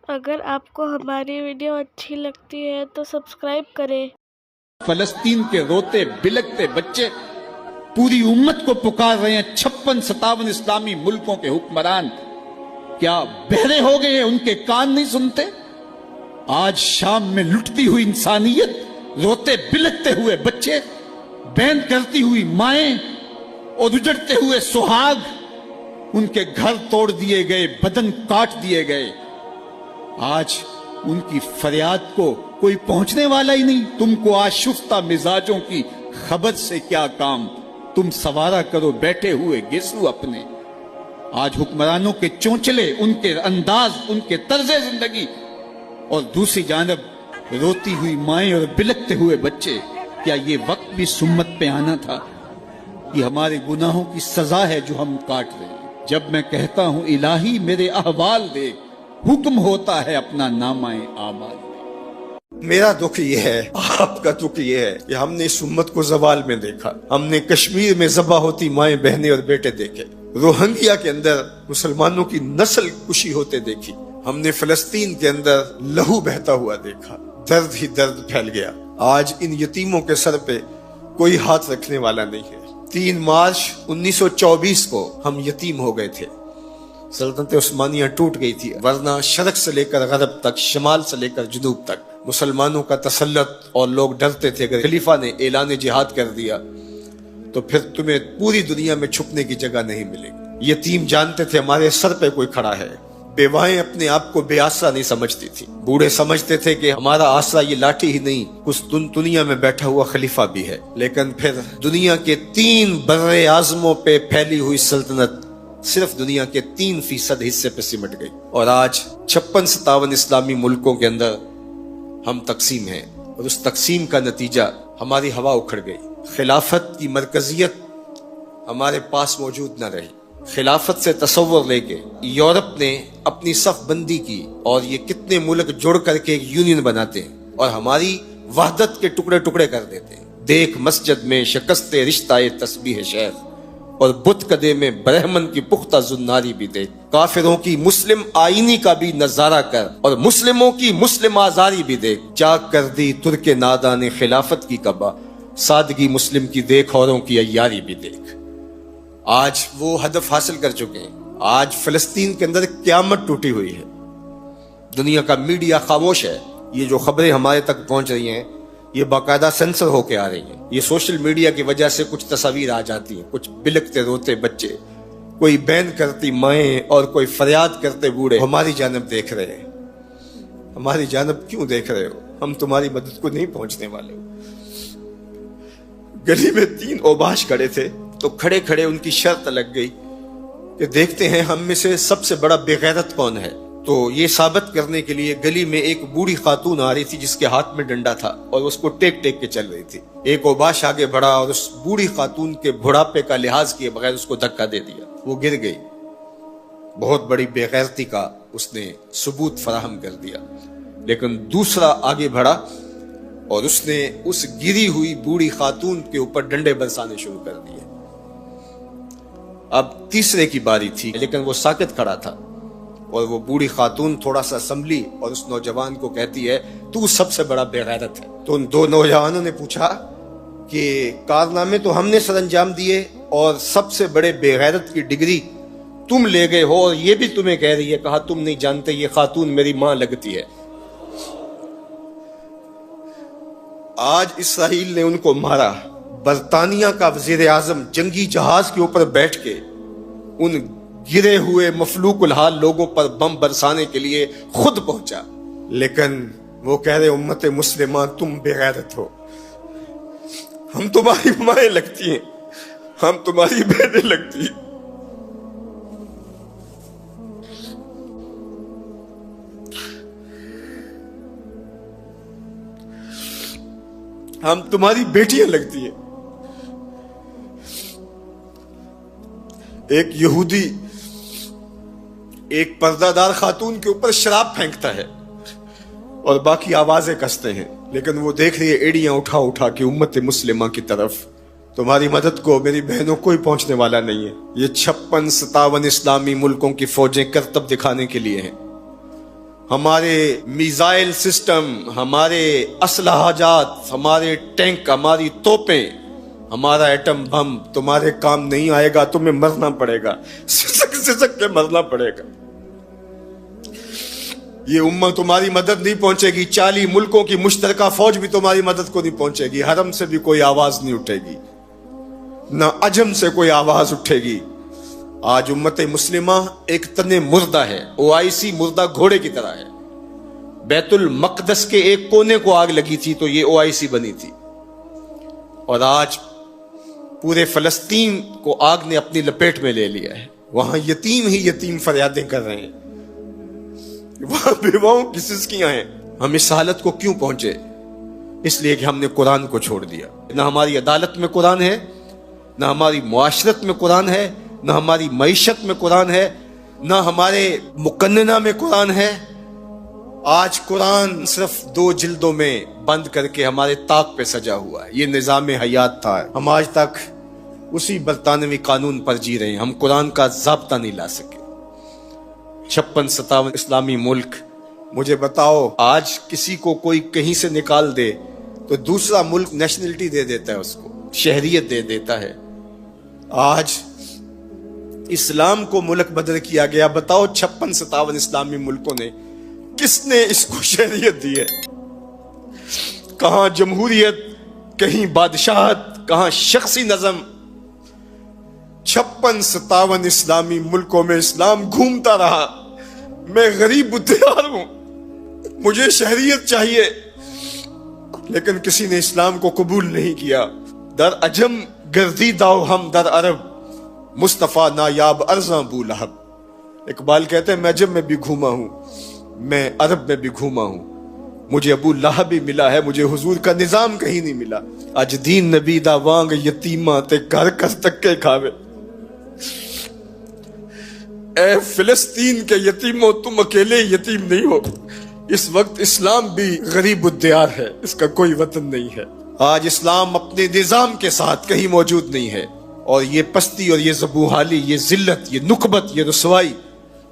اگر آپ کو ہماری ویڈیو اچھی لگتی ہے تو سبسکرائب کریں۔ فلسطین کے روتے بلکتے بچے پوری امت کو پکار رہے ہیں، 56-57 اسلامی ملکوں کے حکمران کیا بہرے ہو گئے ہیں؟ ان کے کان نہیں سنتے؟ آج شام میں لٹتی ہوئی انسانیت، روتے بلکتے ہوئے بچے، بین کرتی ہوئی مائیں اور اجڑتے ہوئے سہاگ، ان کے گھر توڑ دیے گئے، بدن کاٹ دیے گئے، آج ان کی فریاد کو کوئی پہنچنے والا ہی نہیں۔ تم کو آشفتہ مزاجوں کی خبر سے کیا کام، تم سوارا کرو بیٹھے ہوئے گیسو اپنے۔ آج حکمرانوں کے چونچلے، ان کے انداز، ان کے طرز زندگی، اور دوسری جانب روتی ہوئی مائیں اور بلکتے ہوئے بچے۔ کیا یہ وقت بھی سمت پہ آنا تھا؟ یہ ہمارے گناہوں کی سزا ہے جو ہم کاٹ رہے ہیں۔ جب میں کہتا ہوں الہی میرے احوال دے، حکم ہوتا ہے اپنا نامہ اعمال۔ میرا دکھ یہ ہے، آپ کا دکھ یہ ہے کہ ہم نے اس امت کو زوال میں دیکھا، ہم نے کشمیر میں ذبح ہوتی مائیں، بہنیں اور بیٹے دیکھے، روہنگیا کے اندر مسلمانوں کی نسل کشی ہوتے دیکھی، ہم نے فلسطین کے اندر لہو بہتا ہوا دیکھا، درد ہی درد پھیل گیا۔ آج ان یتیموں کے سر پہ کوئی ہاتھ رکھنے والا نہیں ہے۔ 3 مارچ 1924 کو ہم یتیم ہو گئے تھے، سلطنت عثمانیہ ٹوٹ گئی تھی، ورنہ شرق سے لے کر غرب تک، شمال سے لے کر جنوب تک مسلمانوں کا تسلط، اور لوگ ڈرتے تھے اگر خلیفہ نے اعلان جہاد کر دیا تو پھر تمہیں پوری دنیا میں چھپنے کی جگہ نہیں ملے گی۔ یتیم جانتے تھے ہمارے سر پہ کوئی کھڑا ہے، بیوائیں اپنے آپ کو بے آسرا نہیں سمجھتی تھی، بوڑھے سمجھتے تھے کہ ہمارا آسرا یہ لاٹھی ہی نہیں، کچھ دنیا میں بیٹھا ہوا خلیفہ بھی ہے۔ لیکن پھر دنیا کے 3 بر اعظموں پہ پھیلی ہوئی سلطنت صرف دنیا کے 3% حصے پہ سمٹ گئی، اور آج 56-57 اسلامی ملکوں کے اندر ہم تقسیم ہیں، اور اس تقسیم کا نتیجہ ہماری ہوا اکھڑ گئی۔ خلافت کی مرکزیت ہمارے پاس موجود نہ رہی۔ خلافت سے تصور لے کے یورپ نے اپنی صف بندی کی، اور یہ کتنے ملک جڑ کر کے ایک یونین بناتے ہیں اور ہماری وحدت کے ٹکڑے ٹکڑے کر دیتے ہیں۔ دیکھ مسجد میں شکست رشتہ تسبیح شیخ، اور بت کدے میں برہمن کی پختہ زناری بھی دیکھ۔ کافروں کی مسلم آئینی کا بھی نظارہ کر، اور مسلموں کی مسلم آزاری بھی دیکھ۔ چاک کر دی ترک نادان خلافت کی کعبہ، سادگی مسلم کی دیکھ، اوروں کی عیاری بھی دیکھ۔ آج وہ ہدف حاصل کر چکے ہیں۔ آج فلسطین کے اندر قیامت ٹوٹی ہوئی ہے، دنیا کا میڈیا خاموش ہے۔ یہ جو خبریں ہمارے تک پہنچ رہی ہیں یہ باقاعدہ سینسر ہو کے آ رہی ہیں۔ یہ سوشل میڈیا کی وجہ سے کچھ تصاویر آ جاتی ہیں، کچھ بلکتے روتے بچے، کوئی بین کرتی مائیں اور کوئی فریاد کرتے بوڑھے ہماری جانب دیکھ رہے ہیں۔ ہماری جانب کیوں دیکھ رہے ہو؟ ہم تمہاری مدد کو نہیں پہنچنے والے ہو۔ گلی میں 3 اوباش کھڑے تھے تو کھڑے کھڑے ان کی شرط لگ گئی کہ دیکھتے ہیں ہم میں سے سب سے بڑا بے غیرت کون ہے۔ تو یہ ثابت کرنے کے لیے گلی میں ایک بوڑھی خاتون آ رہی تھی جس کے ہاتھ میں ڈنڈا تھا، اور اس کو ٹیک ٹیک کے چل رہی تھی۔ ایک اوباش آگے بڑھا اور اس بوڑھی خاتون کے بڑھاپے کا لحاظ کیے بغیر اس کو دھکا دے دیا، وہ گر گئی۔ بہت بڑی بے غیرتی کا اس نے ثبوت فراہم کر دیا۔ لیکن دوسرا آگے بڑھا اور اس نے اس گری ہوئی بوڑھی خاتون کے اوپر ڈنڈے برسانے شروع کر دیے۔ اب تیسرے کی باری تھی، لیکن وہ ساکت کھڑا تھا، اور وہ بوڑھی خاتون تھوڑا سا سنبھلی اور اس نوجوان کو کہتی ہے تو سب سے بڑا بے غیرت ہے۔ تو ان 2 نوجوانوں نے پوچھا کہ کارنامے تو ہم نے سر انجام دیے، اور سب سے بڑے بے غیرت کی ڈگری تم لے گئے ہو، اور یہ بھی تمہیں کہہ رہی ہے۔ کہا تم نہیں جانتے یہ خاتون میری ماں لگتی ہے۔ آج اسرائیل نے ان کو مارا، برطانیہ کا وزیر اعظم جنگی جہاز کے اوپر بیٹھ کے ان گرے ہوئے مفلوق الحال لوگوں پر بم برسانے کے لیے خود پہنچا، لیکن وہ کہہ رہے امت مسلمہ تم بے غیرت ہو، ہم تمہاری مائیں لگتی ہیں، ہم تمہاری بہنیں لگتی ہیں، ہم تمہاری بیٹیاں لگتی ہیں۔ ایک یہودی ایک پردہ دار خاتون کے اوپر شراب پھینکتا ہے اور باقی آوازیں کستے ہیں، لیکن وہ دیکھ رہی ہے ایڑیاں اٹھا اٹھا کے امت مسلمہ کی طرف۔ تمہاری مدد کو میری بہنوں کوئی پہنچنے والا نہیں ہے۔ یہ 56-57 اسلامی ملکوں کی فوجیں کرتب دکھانے کے لیے ہیں، ہمارے میزائل سسٹم، ہمارے اسلحہ جات، ہمارے ٹینک، ہماری توپیں، ہمارا ایٹم بم تمہارے کام نہیں آئے گا، تمہیں مرنا پڑے گا، سسک کے مرنا پڑے گا۔ یہ امت تمہاری مدد نہیں پہنچے گی، 40 ملکوں کی مشترکہ فوج بھی تمہاری مدد کو نہیں پہنچے گی، حرم سے بھی کوئی آواز نہیں اٹھے گی، نہ عجم سے کوئی آواز اٹھے گی۔ آج امت مسلمہ ایک تن مردہ ہے، OIC مردہ گھوڑے کی طرح ہے۔ بیت المقدس کے ایک کونے کو آگ لگی تھی تو یہ OIC بنی تھی، اور آج پورے فلسطین کو آگ نے اپنی لپیٹ میں لے لیا ہے۔ وہاں یتیم ہی یتیم فریادیں کر رہے ہیں، وہاں بیواؤں کی سسکیاں ہیں۔ ہم اس حالت کو کیوں پہنچے؟ اس لیے کہ ہم نے قرآن کو چھوڑ دیا۔ نہ ہماری عدالت میں قرآن ہے، نہ ہماری معاشرت میں قرآن ہے، نہ ہماری معیشت میں قرآن ہے، نہ ہمارے مقننہ میں قرآن ہے۔ آج قرآن صرف 2 جلدوں میں بند کر کے ہمارے طاق پہ سجا ہوا ہے۔ یہ نظام حیات تھا۔ ہم آج تک اسی برطانوی قانون پر جی رہے ہیں، ہم قرآن کا ضابطہ نہیں لا سکے۔ 56-57 اسلامی ملک، مجھے بتاؤ آج کسی کو کوئی کہیں سے نکال دے تو دوسرا ملک نیشنلٹی دے دیتا ہے، اس کو شہریت دے دیتا ہے۔ آج اسلام کو ملک بدر کیا گیا، بتاؤ 56-57 اسلامی ملکوں نے کس نے اس کو شہریت دی ہے؟ کہاں جمہوریت، کہیں بادشاہت، کہاں شخصی نظم۔ 56-57 اسلامی ملکوں میں اسلام گھومتا رہا۔ میں غریب بدیار ہوں، مجھے شہریت چاہیے، لیکن کسی نے اسلام کو قبول نہیں کیا۔ در عجم گردیداؤ ہم در عرب، مصطفیٰ نایاب ارزاں بو لہب۔ اقبال کہتے ہیں میں عجم میں بھی گھوما ہوں، میں عرب میں بھی گھوما ہوں، مجھے ابو لہب بھی ملا ہے، مجھے حضور کا نظام کہیں نہیں ملا۔ اج دین نبی دا وانگ یتیماں تے گھر کر تکے کھاوے۔ اے فلسطین کے یتیموں، تم اکیلے یتیم نہیں ہو، اس وقت اسلام بھی غریب الدیار ہے، اس کا کوئی وطن نہیں ہے۔ آج اسلام اپنے نظام کے ساتھ کہیں موجود نہیں ہے، اور یہ پستی اور یہ زبوحالی، یہ ذلت، یہ نکبت، یہ رسوائی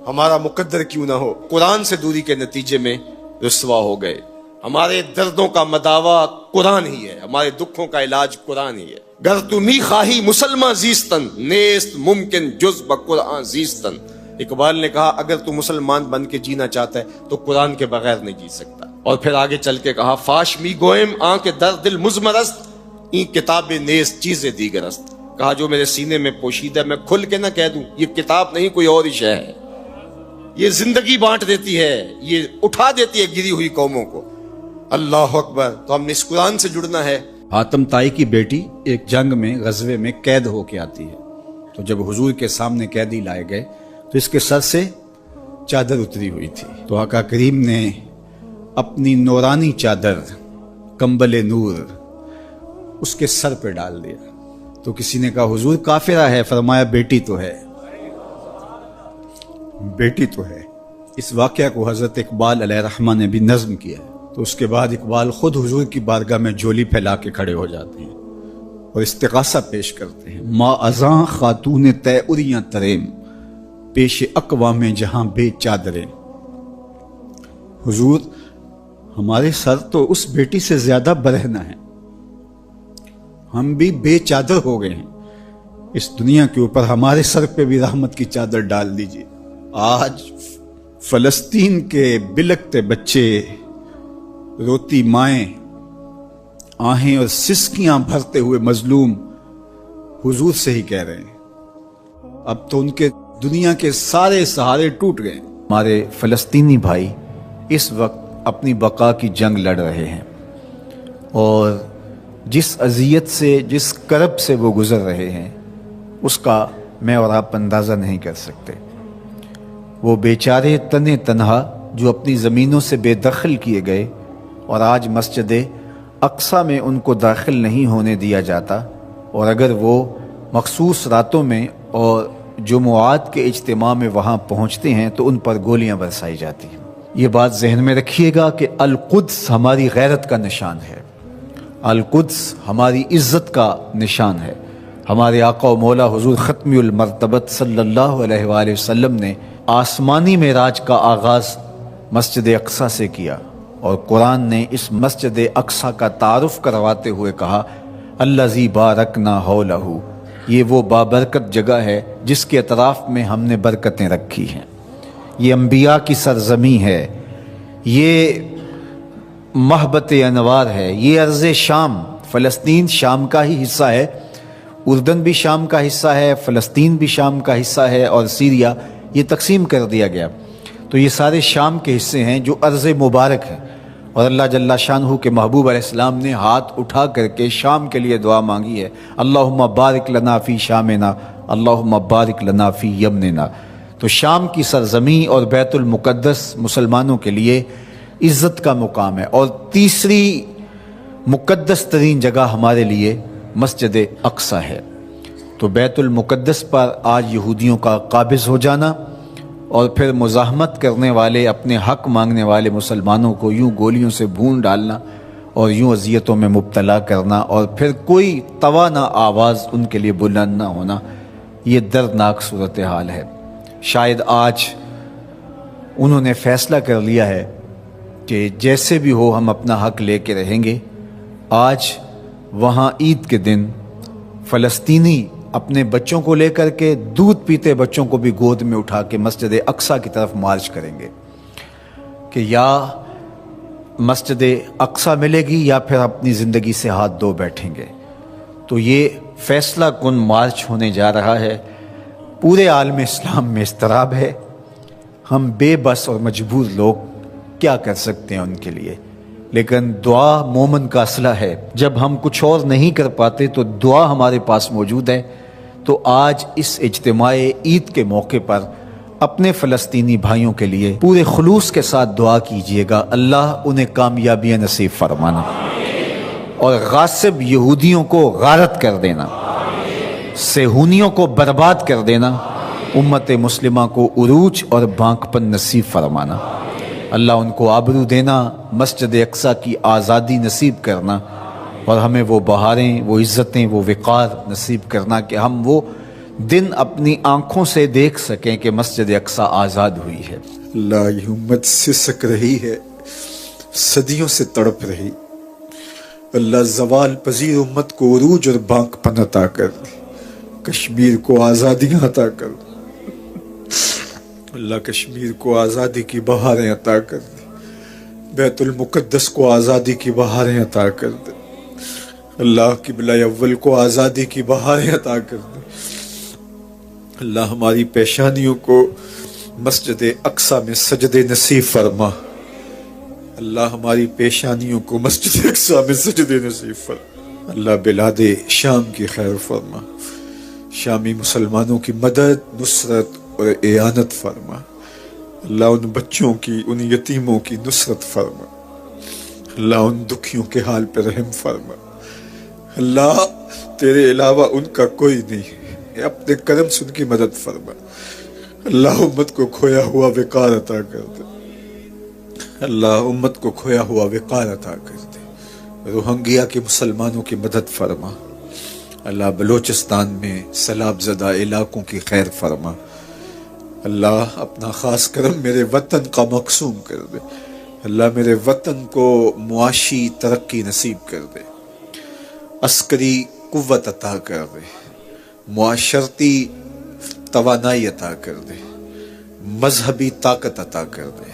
ہمارا مقدر کیوں نہ ہو۔ قرآن سے دوری کے نتیجے میں رسوا ہو گئے۔ ہمارے دردوں کا مداوا قرآن ہی ہے، ہمارے دکھوں کا علاج قرآن ہی ہے۔ گر تمی خواہی مسلمان زیستن، نیست ممکن جز بقرآن زیستن۔ اقبال نے کہا اگر تو مسلمان بن کے جینا چاہتا ہے تو قرآن کے بغیر نہیں جی سکتا۔ اور پھر آگے چل کے کہا فاش می گوئم آن کے در دل مزمرست، این کتاب نیست چیز دیگرست۔ کہا جو میرے سینے میں پوشیدہ میں کھل کے نہ کہہ دوں، یہ کتاب نہیں کوئی اور ہی شے ہے، یہ زندگی بانٹ دیتی ہے، یہ اٹھا دیتی ہے گری ہوئی قوموں کو۔ اللہ اکبر۔ تو ہم نے اس قرآن سے جڑنا ہے۔ حاتم طائی کی بیٹی ایک جنگ میں غزوے میں قید ہو کے آتی ہے، تو جب حضور کے سامنے قیدی لائے گئے تو اس کے سر سے چادر اتری ہوئی تھی، تو آقا کریم نے اپنی نورانی چادر کمبل نور اس کے سر پہ ڈال دیا۔ تو کسی نے کہا حضور کافرہ ہے، فرمایا بیٹی تو ہے، بیٹی تو ہے۔ اس واقعہ کو حضرت اقبال علیہ الرحمہ نے بھی نظم کیا ہے۔ تو اس کے بعد اقبال خود حضور کی بارگاہ میں جولی پھیلا کے کھڑے ہو جاتے ہیں اور استغاثہ پیش کرتے ہیں۔ ما ازاں خاتون تے اریاں تریم، پیش اقوام جہاں بے چادریں۔ حضور ہمارے سر تو اس بیٹی سے زیادہ برہنہ ہیں، ہم بھی بے چادر ہو گئے ہیں، اس دنیا کے اوپر ہمارے سر پہ بھی رحمت کی چادر ڈال دیجیے۔ آج فلسطین کے بلکتے بچے، روتی مائیں، آہیں اور سسکیاں بھرتے ہوئے مظلوم حضور سے ہی کہہ رہے ہیں۔ اب تو ان کے دنیا کے سارے سہارے ٹوٹ گئے۔ ہمارے فلسطینی بھائی اس وقت اپنی بقا کی جنگ لڑ رہے ہیں، اور جس اذیت سے، جس کرب سے وہ گزر رہے ہیں، اس کا میں اور آپ اندازہ نہیں کر سکتے۔ وہ بیچارے تنے تنہا جو اپنی زمینوں سے بے دخل کیے گئے، اور آج مسجد اقصیٰ میں ان کو داخل نہیں ہونے دیا جاتا، اور اگر وہ مخصوص راتوں میں اور جمعات کے اجتماع میں وہاں پہنچتے ہیں تو ان پر گولیاں برسائی جاتی ہیں۔ یہ بات ذہن میں رکھیے گا کہ القدس ہماری غیرت کا نشان ہے، القدس ہماری عزت کا نشان ہے۔ ہمارے آقا و مولا حضور ختمی المرتبت صلی اللہ علیہ وآلہ وسلم نے آسمانی معراج کا آغاز مسجد اقصیٰ سے کیا، اور قرآن نے اس مسجد اقصیٰ کا تعارف کرواتے ہوئے کہا الذی بارکنا حولہ، یہ وہ بابرکت جگہ ہے جس کے اطراف میں ہم نے برکتیں رکھی ہیں۔ یہ انبیاء کی سرزمین ہے، یہ محبت انوار ہے، یہ ارض شام، فلسطین شام کا ہی حصہ ہے، اردن بھی شام کا حصہ ہے، فلسطین بھی شام کا حصہ ہے، اور سیریا یہ تقسیم کر دیا گیا۔ تو یہ سارے شام کے حصے ہیں جو ارض مبارک ہیں، اور اللہ جل شانہ کے محبوب علیہ السلام نے ہاتھ اٹھا کر کے شام کے لیے دعا مانگی ہے، اللہم بارک لنا فی شامنا، اللہم بارک لنا فی یمننا۔ تو شام کی سرزمین اور بیت المقدس مسلمانوں کے لیے عزت کا مقام ہے۔ اور تیسری مقدس ترین جگہ ہمارے لیے مسجد اقصیٰ ہے۔ تو بیت المقدس پر آج یہودیوں کا قابض ہو جانا، اور پھر مزاحمت کرنے والے، اپنے حق مانگنے والے مسلمانوں کو یوں گولیوں سے بھون ڈالنا اور یوں اذیتوں میں مبتلا کرنا، اور پھر کوئی توانہ آواز ان کے لیے بلند نہ ہونا، یہ دردناک صورتحال ہے۔ شاید آج انہوں نے فیصلہ کر لیا ہے کہ جیسے بھی ہو ہم اپنا حق لے کے رہیں گے۔ آج وہاں عید کے دن فلسطینی اپنے بچوں کو لے کر کے، دودھ پیتے بچوں کو بھی گود میں اٹھا کے مسجد اقصیٰ کی طرف مارچ کریں گے کہ یا مسجد اقصیٰ ملے گی یا پھر اپنی زندگی سے ہاتھ دھو بیٹھیں گے۔ تو یہ فیصلہ کن مارچ ہونے جا رہا ہے۔ پورے عالم اسلام میں اضطراب ہے، ہم بے بس اور مجبور لوگ کیا کر سکتے ہیں ان کے لیے، لیکن دعا مومن کا اسلحہ ہے۔ جب ہم کچھ اور نہیں کر پاتے تو دعا ہمارے پاس موجود ہے۔ تو آج اس اجتماع عید کے موقع پر اپنے فلسطینی بھائیوں کے لیے پورے خلوص کے ساتھ دعا کیجیے گا، اللہ انہیں کامیابیاں نصیب فرمانا اور غاصب یہودیوں کو غارت کر دینا، صہیونیوں کو برباد کر دینا، امت مسلمہ کو عروج اور بانکپن نصیب فرمانا، اللہ ان کو آبرو دینا، مسجد اقصیٰ کی آزادی نصیب کرنا، اور ہمیں وہ بہاریں، وہ عزتیں، وہ وقار نصیب کرنا کہ ہم وہ دن اپنی آنکھوں سے دیکھ سکیں کہ مسجد اقصیٰ آزاد ہوئی ہے۔ اللہ یہ امت سسک رہی ہے، صدیوں سے تڑپ رہی، اللہ زوال پذیر امت کو عروج اور بانک پن عطا کر، کشمیر کو آزادیاں عطا کر، اللہ کشمیر کو آزادی کی بہاریں عطا کر دے، بیت المقدس کو آزادی کی بہاریں عطا کر دے، اللہ قبلہ اول کو آزادی کی بہاریں عطا کر دے، اللہ ہماری پیشانیوں کو مسجد اقصیٰ میں سجدے نصیب فرما، اللہ ہماری پیشانیوں کو مسجد اقصیٰ میں سجدے نصیب فرما، اللہ بلاد شام کی خیر فرما، شامی مسلمانوں کی مدد، نصرت اور اعانت فرما، اللہ ان بچوں کی، ان یتیموں کی نصرت فرما، اللہ ان دکھیوں کے حال پہ رحم فرما، اللہ تیرے علاوہ ان کا کوئی نہیں، اپنے کرم سے ان کی مدد فرما، اللہ امت کو کھویا ہوا وقار عطا کر دے، اللہ امت کو کھویا ہوا وقار عطا کر دے، روہنگیا کے مسلمانوں کی مدد فرما، اللہ بلوچستان میں سیلاب زدہ علاقوں کی خیر فرما، اللہ اپنا خاص کرم میرے وطن کا مقسوم کر دے، اللہ میرے وطن کو معاشی ترقی نصیب کر دے، عسکری قوت عطا کر دے، معاشرتی توانائی عطا کر دے، مذہبی طاقت عطا کر دے،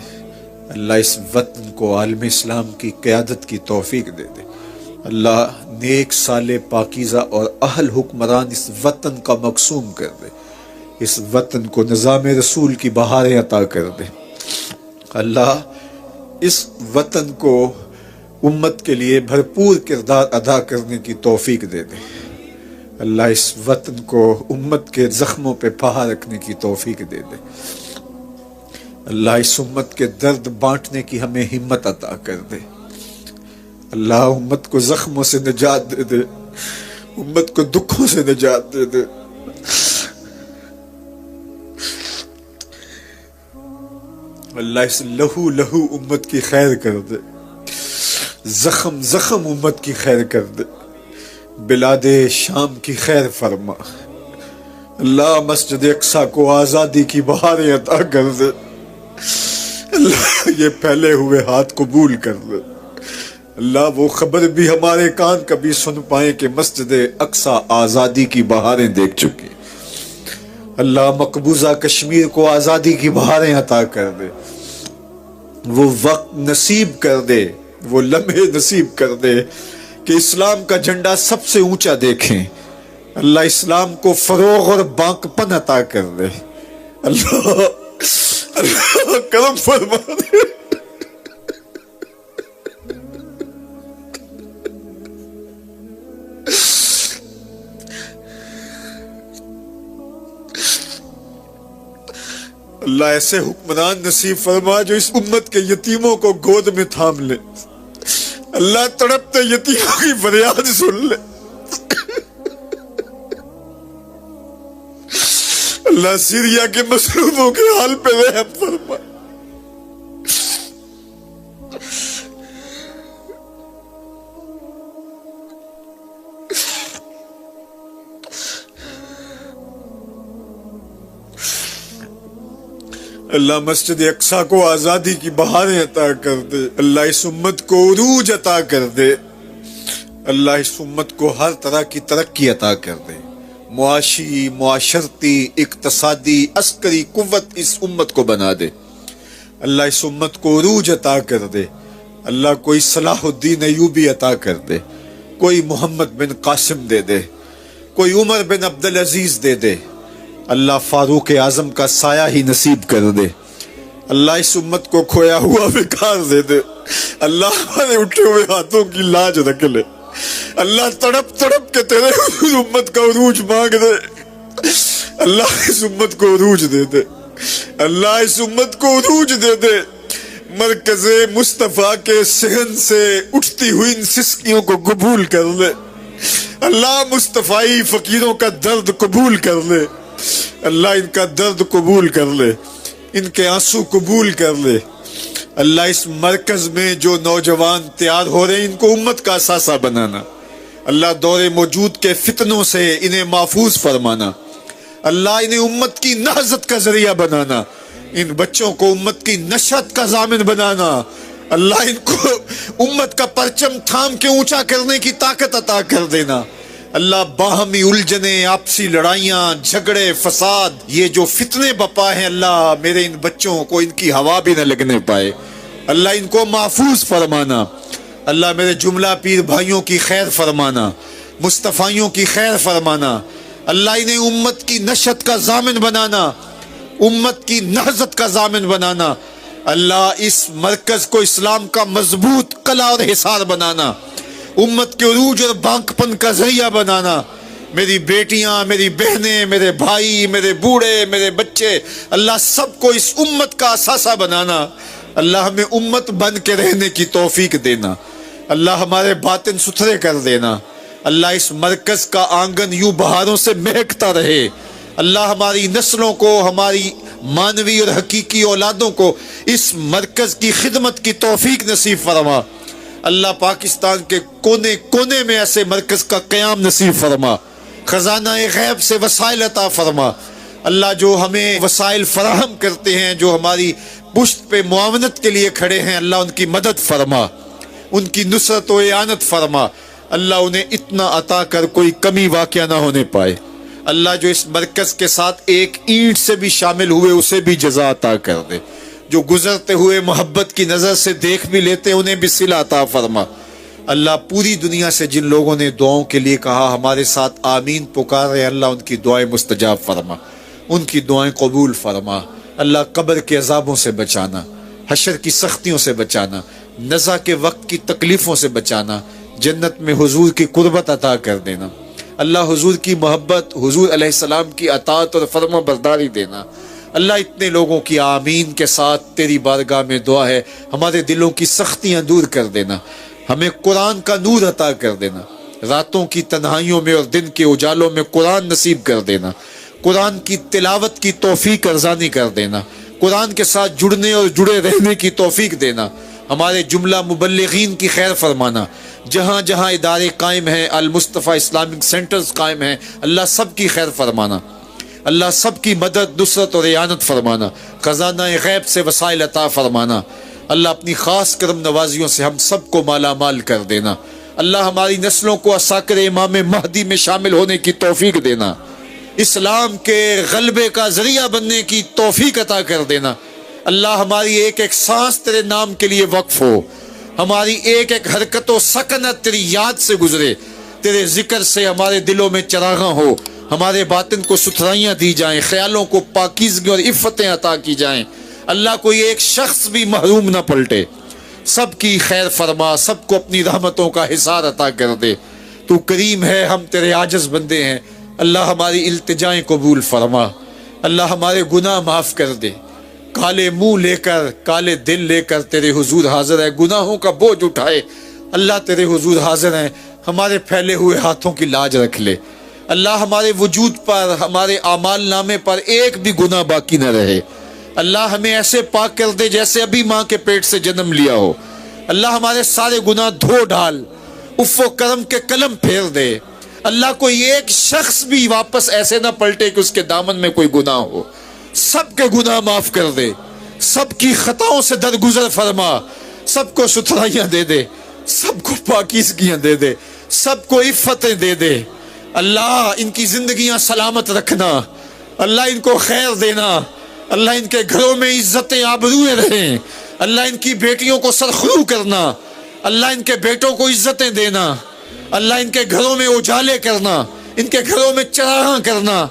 اللہ اس وطن کو عالم اسلام کی قیادت کی توفیق دے دے، اللہ نیک صالح پاکیزہ اور اہل حکمران اس وطن کا مقسوم کر دے، اس وطن کو نظام رسول کی بہاریں عطا کر دے، اللہ اس وطن کو امت کے لیے بھرپور کردار ادا کرنے کی توفیق دے دے، اللہ اس وطن کو امت کے زخموں پہ پہا رکھنے کی توفیق دے دے، اللہ اس امت کے درد بانٹنے کی ہمیں ہمت عطا کر دے، اللہ امت کو زخموں سے نجات دے دے، امت کو دکھوں سے نجات دے دے، اللہ اس لہو لہو امت کی خیر کر دے، زخم زخم امت کی خیر کر دے، بلاد شام کی خیر فرما، اللہ مسجد اقصیٰ کو آزادی کی بہاریں عطا کر دے، اللہ یہ پھیلے ہوئے ہاتھ قبول کر لے۔ اللہ وہ خبر بھی ہمارے کان کبھی سن پائیں کہ مسجد اقصی آزادی کی بہاریں دیکھ چکی۔ اللہ مقبوضہ کشمیر کو آزادی کی بہاریں عطا کر دے، وہ وقت نصیب کر دے، وہ لمحے نصیب کر دے کہ اسلام کا جھنڈا سب سے اونچا دیکھیں۔ اللہ اسلام کو فروغ اور بانک پن عطا کر دے۔ اللہ اللہ کرم فرما دے۔ اللہ ایسے حکمران نصیب فرما جو اس امت کے یتیموں کو گود میں تھام لے۔ اللہ تڑپتے یتیموں کی فریاد سن لے۔ اللہ سیریا کے مظلوموں کے حال پہ رحم فرما۔ اللہ مسجد اقصی کو آزادی کی بہاریں عطا کر دے۔ اللہ اس امت کو عروج عطا کر دے۔ اللہ اس امت کو ہر طرح کی ترقی عطا کر دے۔ معاشی، معاشرتی، اقتصادی، عسکری قوت اس امت کو بنا دے۔ اللہ اس امت کو عروج عطا کر دے۔ اللہ کوئی صلاح الدین ایوبی عطا کر دے، کوئی محمد بن قاسم دے دے، کوئی عمر بن عبدالعزیز دے دے۔ اللہ فاروق اعظم کا سایہ ہی نصیب کر دے۔ اللہ اس امت کو کھویا ہوا وقار دے دے۔ اللہ ہمارے اٹھے ہوئے ہاتھوں کی لاج رکھ لے۔ اللہ تڑپ تڑپ کے تیرے امت کا عروج مانگ دے۔ اللہ اس امت کو عروج دے دے۔ اللہ اس امت کو عروج دے دے۔ مرکز مصطفیٰ کے صحن سے اٹھتی ہوئی ان سسکیوں کو قبول کر لے۔ اللہ مصطفی فقیروں کا درد قبول کر لے۔ اللہ ان کا درد قبول کر لے، ان کے آنسو قبول کر لے۔ اللہ اس مرکز میں جو نوجوان تیار ہو رہے ہیں ان کو امت کا اثاثہ بنانا۔ اللہ دور موجود کے فتنوں سے انہیں محفوظ فرمانا۔ اللہ انہیں امت کی نہضت کا ذریعہ بنانا۔ ان بچوں کو امت کی نشت کا ضامن بنانا۔ اللہ ان کو امت کا پرچم تھام کے اونچا کرنے کی طاقت عطا کر دینا۔ اللہ باہمی الجھنیں، آپسی لڑائیاں، جھگڑے، فساد، یہ جو فتنے بپا ہیں، اللہ میرے ان بچوں کو ان کی ہوا بھی نہ لگنے پائے۔ اللہ ان کو محفوظ فرمانا۔ اللہ میرے جملہ پیر بھائیوں کی خیر فرمانا، مصطفیوں کی خیر فرمانا۔ اللہ انہیں امت کی نشت کا ضامن بنانا، امت کی نہضت کا ضامن بنانا۔ اللہ اس مرکز کو اسلام کا مضبوط قلعہ اور حصار بنانا، امت کے عروج اور بانک پن کا ذریعہ بنانا۔ میری بیٹیاں، میری بہنیں، میرے بھائی، میرے بوڑھے، میرے بچے، اللہ سب کو اس امت کا اثاثہ بنانا۔ اللہ ہمیں امت بن کے رہنے کی توفیق دینا۔ اللہ ہمارے باطن ستھرے کر دینا۔ اللہ اس مرکز کا آنگن یوں بہاروں سے مہکتا رہے۔ اللہ ہماری نسلوں کو، ہماری مانوی اور حقیقی اولادوں کو اس مرکز کی خدمت کی توفیق نصیب فرما۔ اللہ پاکستان کے کونے کونے میں ایسے مرکز کا قیام نصیب فرما۔ خزانہ غیب سے وسائل عطا فرما۔ اللہ جو ہمیں وسائل فراہم کرتے ہیں، جو ہماری پشت پہ معاونت کے لیے کھڑے ہیں، اللہ ان کی مدد فرما، ان کی نصرت و اعانت فرما۔ اللہ انہیں اتنا عطا کر کوئی کمی واقع نہ ہونے پائے۔ اللہ جو اس مرکز کے ساتھ ایک اینٹ سے بھی شامل ہوئے اسے بھی جزا عطا کر دے۔ جو گزرتے ہوئے محبت کی نظر سے دیکھ بھی لیتے انہیں بھی صلہ عطا فرما۔ اللہ پوری دنیا سے جن لوگوں نے دعاؤں کے لیے کہا ہمارے ساتھ آمین پکار رہے، اللہ ان کی دعائیں مستجاب فرما، ان کی دعائیں قبول فرما۔ اللہ قبر کے عذابوں سے بچانا، حشر کی سختیوں سے بچانا، نزا کے وقت کی تکلیفوں سے بچانا، جنت میں حضور کی قربت عطا کر دینا۔ اللہ حضور کی محبت، حضور علیہ السلام کی اطاعت اور فرما برداری دینا۔ اللہ اتنے لوگوں کی آمین کے ساتھ تیری بارگاہ میں دعا ہے، ہمارے دلوں کی سختیاں دور کر دینا، ہمیں قرآن کا نور عطا کر دینا، راتوں کی تنہائیوں میں اور دن کے اجالوں میں قرآن نصیب کر دینا، قرآن کی تلاوت کی توفیق ارزانی کر دینا، قرآن کے ساتھ جڑنے اور جڑے رہنے کی توفیق دینا، ہمارے جملہ مبلغین کی خیر فرمانا، جہاں جہاں ادارے قائم ہیں، المصطفیٰ اسلامک سینٹرز قائم ہیں، اللہ سب کی خیر فرمانا۔ اللہ سب کی مدد، نصرت اور اعانت فرمانا، خزانہ غیب سے وسائل عطا فرمانا، اللہ اپنی خاص کرم نوازیوں سے ہم سب کو مالا مال کر دینا، اللہ ہماری نسلوں کو عساکر امام مہدی میں شامل ہونے کی توفیق دینا، اسلام کے غلبے کا ذریعہ بننے کی توفیق عطا کر دینا، اللہ ہماری ایک ایک سانس تیرے نام کے لیے وقف ہو، ہماری ایک ایک حرکت و سکنت تیری یاد سے گزرے، تیرے ذکر سے ہمارے دلوں میں چراغاں ہو، ہمارے باطن کو ستھرائیاں دی جائیں، خیالوں کو پاکیزگی اور عفتیں عطا کی جائیں، اللہ کوئی ایک شخص بھی محروم نہ پلٹے، سب کی خیر فرما، سب کو اپنی رحمتوں کا حصار عطا کر دے، تو کریم ہے، ہم تیرے عاجز بندے ہیں، اللہ ہماری التجائیں قبول فرما، اللہ ہمارے گناہ معاف کر دے، کالے منہ لے کر، کالے دل لے کر تیرے حضور حاضر ہے، گناہوں کا بوجھ اٹھائے، اللہ تیرے حضور حاضر ہیں، ہمارے پھیلے ہوئے ہاتھوں کی لاج رکھ لے، اللہ ہمارے وجود پر، ہمارے اعمال نامے پر ایک بھی گناہ باقی نہ رہے، اللہ ہمیں ایسے پاک کر دے جیسے ابھی ماں کے پیٹ سے جنم لیا ہو، اللہ ہمارے سارے گناہ دھو ڈال، عفو و کرم کے قلم پھیر دے، اللہ کوئی ایک شخص بھی واپس ایسے نہ پلٹے کہ اس کے دامن میں کوئی گناہ ہو، سب کے گناہ معاف کر دے، سب کی خطاؤں سے درگزر فرما، سب کو ستھرائیاں دے دے، سب کو پاکیزگیاں دے دے، سب کو عفتیں دے دے، اللہ ان کی زندگیاں سلامت رکھنا، اللہ ان کو خیر دینا، اللہ ان کے گھروں میں عزتیں آبروئیں رہیں، اللہ ان کی بیٹیوں کو سرخرو کرنا، اللہ ان کے بیٹوں کو عزتیں دینا، اللہ ان کے گھروں میں اجالے کرنا، ان کے گھروں میں چراغاں کرنا،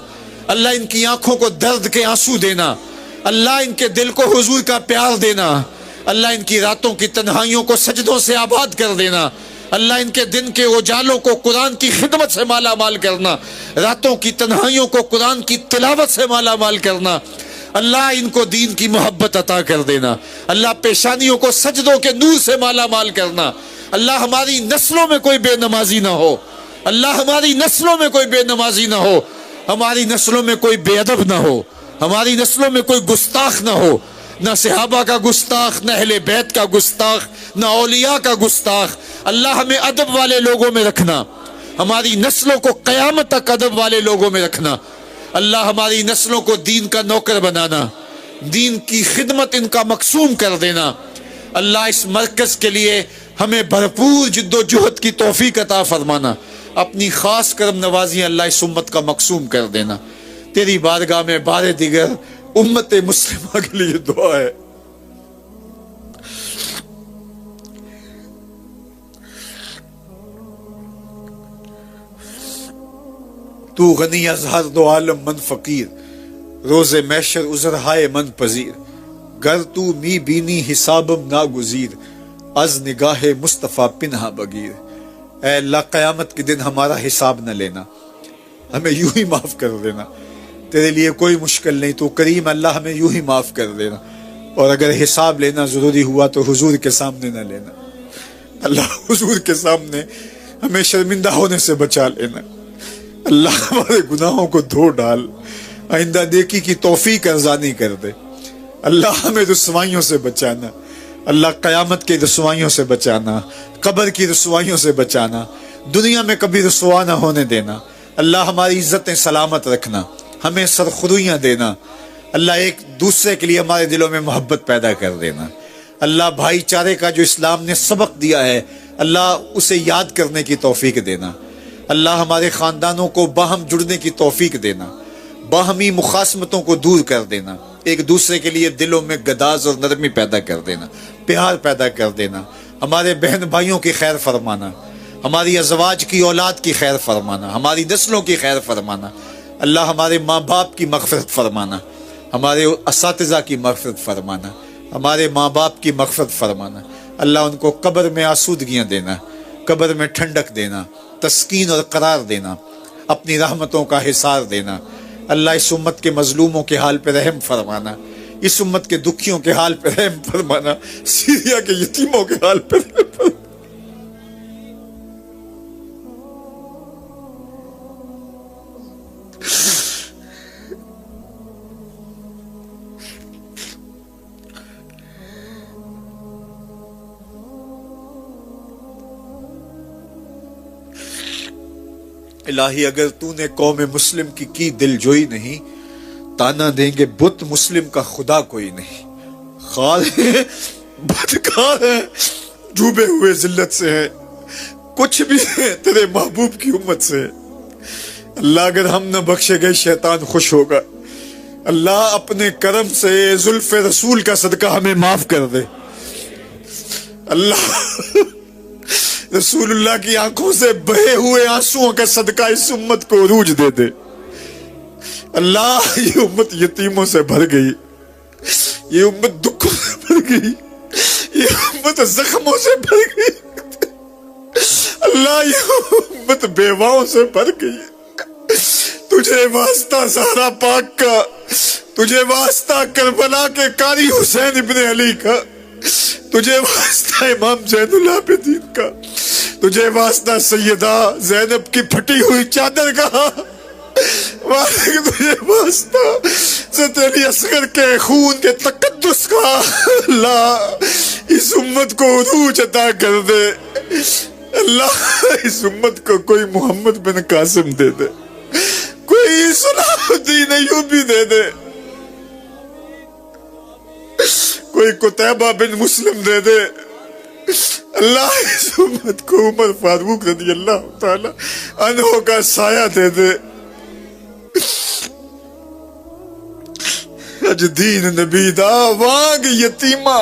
اللہ ان کی آنکھوں کو درد کے آنسو دینا، اللہ ان کے دل کو حضور کا پیار دینا، اللہ ان کی راتوں کی تنہائیوں کو سجدوں سے آباد کر دینا، اللہ ان کے دن کے اجالوں کو قرآن کی خدمت سے مالا مال کرنا، راتوں کی تنہائیوں کو قرآن کی تلاوت سے مالا مال کرنا، اللہ ان کو دین کی محبت عطا کر دینا، اللہ پیشانیوں کو سجدوں کے نور سے مالا مال کرنا، اللہ ہماری نسلوں میں کوئی بے نمازی نہ ہو، اللہ ہماری نسلوں میں کوئی بے نمازی نہ ہو، ہماری نسلوں میں کوئی بے ادب نہ ہو، ہماری نسلوں میں کوئی گستاخ نہ ہو، نہ صحابہ کا گستاخ، نہ اہل بیت کا گستاخ، نہ اولیاء کا گستاخ، اللہ ہمیں ادب والے لوگوں میں رکھنا، ہماری نسلوں کو قیامت تک ادب والے لوگوں میں رکھنا، اللہ ہماری نسلوں کو دین کا نوکر بنانا، دین کی خدمت ان کا مقصوم کر دینا، اللہ اس مرکز کے لیے ہمیں بھرپور جد و جہد کی توفیق عطا فرمانا، اپنی خاص کرم نوازی اللہ اس امت کا مقصوم کر دینا، تیری بارگاہ میں بار دیگر امت مسلمہ کے لیے دعا ہے، تو غنی از ہر دو عالم من فقیر، روز محشر عذر ہائے من پذیر، گر تو می بینی حسابم ناگزیر، از نگاہ مصطفیٰ پنہا بگیر، اے اللہ قیامت کے دن ہمارا حساب نہ لینا، ہمیں یوں ہی معاف کر دینا، تیرے لیے کوئی مشکل نہیں، تو کریم اللہ ہمیں یوں ہی معاف کر دینا، اور اگر حساب لینا ضروری ہوا تو حضور کے سامنے نہ لینا، اللہ حضور کے سامنے ہمیں شرمندہ ہونے سے بچا لینا، اللہ ہمارے گناہوں کو دھو ڈال، آئندہ نیکی کی توفیق ارزانی کر دے، اللہ ہمیں رسوائیوں سے بچانا، اللہ قیامت کی رسوائیوں سے بچانا، قبر کی رسوائیوں سے بچانا، دنیا میں کبھی رسوا نہ ہونے دینا، اللہ ہماری عزتیں سلامت رکھنا، ہمیں سرخرویاں دینا، اللہ ایک دوسرے کے لیے ہمارے دلوں میں محبت پیدا کر دینا، اللہ بھائی چارے کا جو اسلام نے سبق دیا ہے اللہ اسے یاد کرنے کی توفیق دینا، اللہ ہمارے خاندانوں کو باہم جڑنے کی توفیق دینا، باہمی مخاصمتوں کو دور کر دینا، ایک دوسرے کے لیے دلوں میں گداز اور نرمی پیدا کر دینا، پیار پیدا کر دینا، ہمارے بہن بھائیوں کی خیر فرمانا، ہماری ازواج کی اولاد کی خیر فرمانا، ہماری نسلوں کی خیر فرمانا، اللہ ہمارے ماں باپ کی مغفرت فرمانا، ہمارے اساتذہ کی مغفرت فرمانا، ہمارے ماں باپ کی مغفرت فرمانا، اللہ ان کو قبر میں آسودگیاں دینا، قبر میں ٹھنڈک دینا، تسکین اور قرار دینا، اپنی رحمتوں کا حصار دینا، اللہ اس امت کے مظلوموں کے حال پہ رحم فرمانا، اس امت کے دکھیوں کے حال پہ رحم فرمانا، سیریا کے یتیموں کے حال پہ رحم فرمانا، الہی اگر تو نے قوم مسلم کی دل جوئی نہیں تانا دیں گے بت مسلم کا خدا کوئی نہیں، خال ہے بدکار ہے، ڈوبے ہوئے ذلت سے ہے، کچھ بھی ہے تیرے محبوب کی امت سے ہے۔ اللہ اگر ہم نہ بخشے گئے شیطان خوش ہوگا، اللہ اپنے کرم سے زلف رسول کا صدقہ ہمیں معاف کر دے، اللہ رسول اللہ کی آنکھوں سے بہے ہوئے آنسوؤں کا صدقہ اس امت کو عروج دے دے۔ اللہ یہ امت یتیموں سے بھر گئی، یہ امت دکھوں سے بھر گئی، یہ امت زخموں سے بھر گئی، اللہ یہ امت بیواؤں سے بھر گئی۔ تجھے واسطہ زہرا پاک کا، تجھے واسطہ کربلا کے قاری حسین ابن علی کا، تجھے واسطہ امام زین العابدین کا، تجھے واسطہ سیدہ زینب کی پھٹی ہوئی چادر کا، تجھے واسطہ حضرت علی اصغر کے خون کے تقدس کا، اللہ اس امت کو عروج عطا کر دے، اللہ اس امت کو کوئی محمد بن قاسم دے دے، کوئی صلاح الدین ایوبی دے دے، کوئی قتیبہ بن مسلم دے دے، اللہ اس امت کو عمر فاروق رضی اللہ تعالی عنہ کا سایہ دے دے۔ اج دین نبی دا وانگ یتیمہ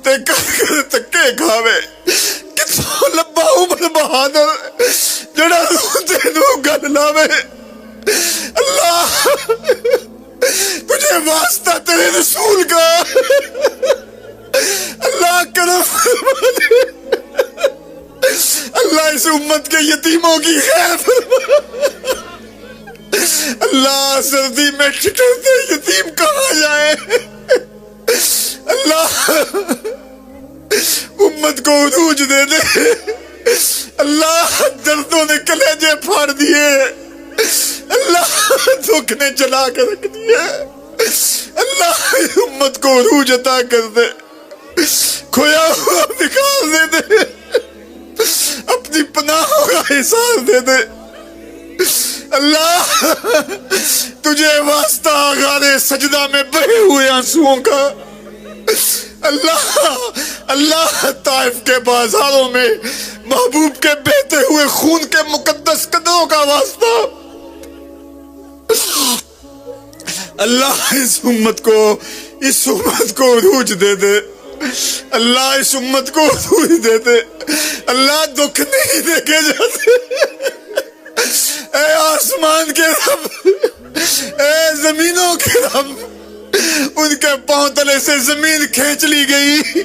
تے کر کر تکے کھاوے، کتوں لبا عمر بہادر جڑا روندے نو گل لاوے، اللہ تجھے واسطہ تیرے رسول کا، اللہ کرم فرما دے، اللہ اس امت کے یتیموں کی خیر فرما، اللہ سردی میں ٹھٹرتے یتیم کہاں جائے، اللہ امت کو عروج دے دے، اللہ دردوں نے کلیجے پھاڑ دیے، اللہ دکھ نے جلا کے رکھ دیے، اللہ امت کو عروج عطا کر دے، کھویا ہوا نکال دے دے، اپنی پناہوں کا حصار دے دے، اللہ تجھے واسطہ غارِ سجدہ میں بہے ہوئے آنسوؤں کا، اللہ اللہ طائف کے بازاروں میں محبوب کے بہتے ہوئے خون کے مقدس قدموں کا واسطہ، اللہ اس امت کو عروج دے دے، اللہ اس امت کو عروج دے دے، اللہ دکھ نہیں دیکھے جاتے، اے آسمان کے رب، اے زمینوں کے رب، ان کے پاؤں تلے سے زمین کھینچ لی گئی،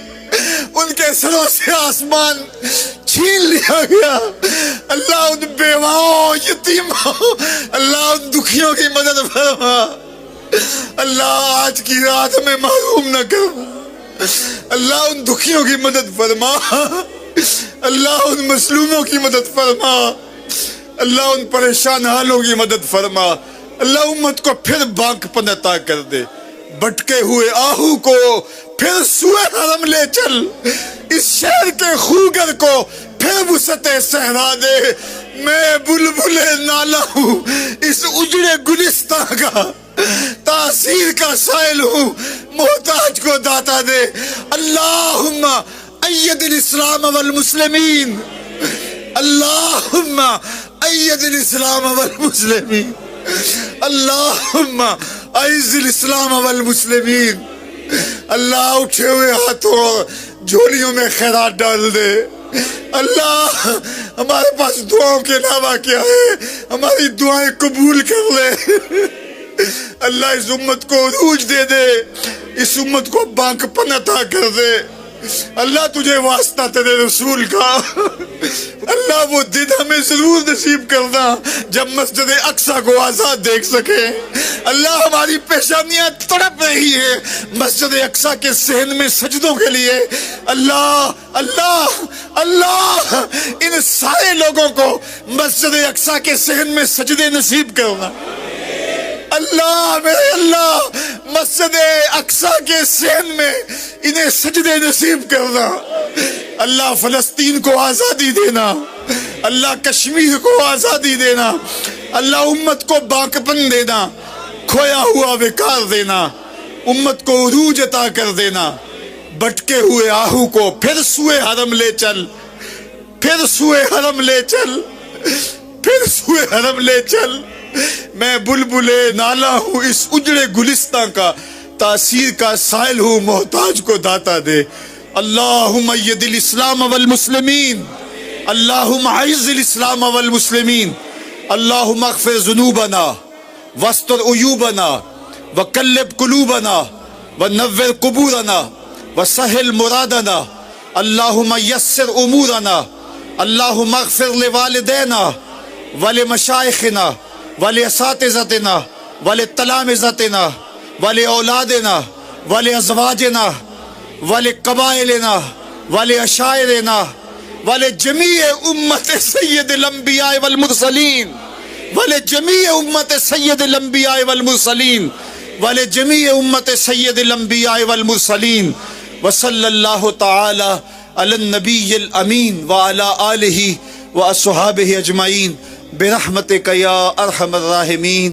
ان کے سروں سے آسمان چھین لیا گیا، اللہ ان بیواؤں یتیموں، اللہ ان دکھیوں کی مدد فرما، اللہ آج کی رات میں محروم نہ کر، اللہ ان دکھیوں کی مدد فرما، اللہ ان مظلوموں کی مدد فرما، اللہ ان پریشان حالوں کی مدد فرما، اللہ امت کو پھر بانک پن عطا کر دے، بھٹکے ہوئے آہو کو پھر سوئے حرم لے چل، اس شہر کے خوگر کو پھر وسعت صحرا دے، میں بلبل نالا ہوں اس اجڑے گلستان کا، تاثیر کا سائل ہوں، محتاج کو داتا دے، اللہم اید الاسلام والمسلمین، اللہم اید الاسلام والمسلمین، اللہم اعز الاسلام والمسلمین، اللہ اٹھے ہوئے ہاتھوں جھولیوں میں خیرات ڈال دے، اللہ ہمارے پاس دعاؤں کے علاوہ کیا ہے، ہماری دعائیں قبول کر لے، اللہ اس امت کو عروج دے دے، اس امت کو بانک پن عطا کر دے، اللہ تجھے واسطہ تیرے رسول کا، اللہ وہ دن ہمیں ضرور نصیب کرنا جب مسجد اقصی کو آزاد دیکھ سکے، اللہ ہماری پیشانیاں تڑپ رہی ہے مسجد اقصی کے صحن میں سجدوں کے لیے، اللہ اللہ اللہ ان سارے لوگوں کو مسجد اقصی کے صحن میں سجدے نصیب کرنا، اللہ میرے اللہ مسجد اقصی کے صحن میں انہیں سجدے نصیب کرنا، اللہ فلسطین کو آزادی دینا، اللہ کشمیر کو آزادی دینا، اللہ امت کو باقپن دینا، کھویا ہوا وقار دینا، امت کو عروج عطا کر دینا، بٹکے ہوئے آہو کو پھر سوئے حرم لے چل، پھر سوئے حرم لے چل، پھر سوئے حرم لے چل۔ میں بلبل نالا ہوں اس اجڑے گلستان کا، تاثیر کا سائل ہوں محتاج کو داتا دے۔ اللہم اید الاسلام والمسلمین، اللہم اعز الاسلام والمسلمین، اللہم اغفر ذنوبنا واستر عیوبنا وقلب قلوبنا ونور قبورنا وسہل مرادنا، اللہم یسر امورنا، اللہم اغفر لوالدینا ولمشائخنا ولاساتذتنا ولتلامذتنا ولأولادنا ولأزواجنا ولقبائلنا ولعشائرنا ولجميع امت سید الانبیاء والمرسلین، ولجميع امت سید الانبیاء والمرسلین، ولجميع امت سید الانبیاء والمرسلین، وصلی اللہ تعالی علی النبی الامین وعلی آلہ واصحابہ اجمعین برحمتک یا ارحم الراحمین۔